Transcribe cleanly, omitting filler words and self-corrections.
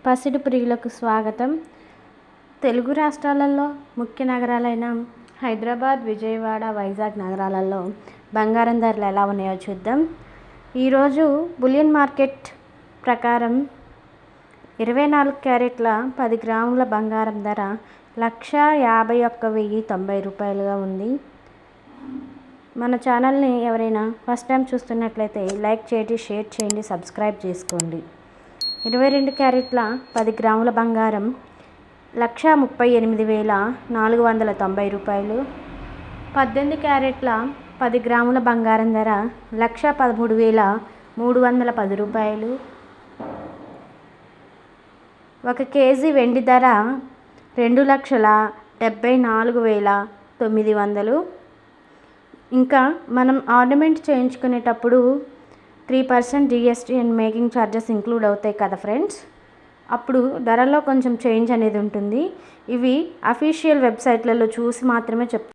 పసిడి ప్రియులకు స్వాగతం. తెలుగు రాష్ట్రాలలో ముఖ్య నగరాలైన హైదరాబాద్, విజయవాడ, వైజాగ్ నగరాలలో బంగారం ధరలు ఎలా ఉన్నాయో చూద్దాం. ఈరోజు బులియన్ మార్కెట్ ప్రకారం 24 క్యారెట్ల 10 గ్రాముల బంగారం ధర 1,51,090 రూపాయలుగా ఉంది. మన ఛానల్ని ఎవరైనా ఫస్ట్ టైం చూస్తున్నట్లయితే లైక్ చేయండి, షేర్ చేయండి, సబ్స్క్రైబ్ చేసుకోండి. 22 క్యారెట్ల 10 గ్రాముల బంగారం 1,38,490 రూపాయలు. 18 క్యారెట్ల 10 గ్రాముల బంగారం ధర 1,13,310 రూపాయలు. 1 కేజీ వెండి ధర 2,74,900. ఇంకా మనం ఆర్నమెంట్ చేయించుకునేటప్పుడు 3% GST and making charges include అవుతాయి కదా ఫ్రెండ్స్. అప్పుడు ధరలో కొంచెం చేంజ్ అనేది ఉంటుంది. ఇవి అఫీషియల్ వెబ్సైట్లలో చూసి మాత్రమే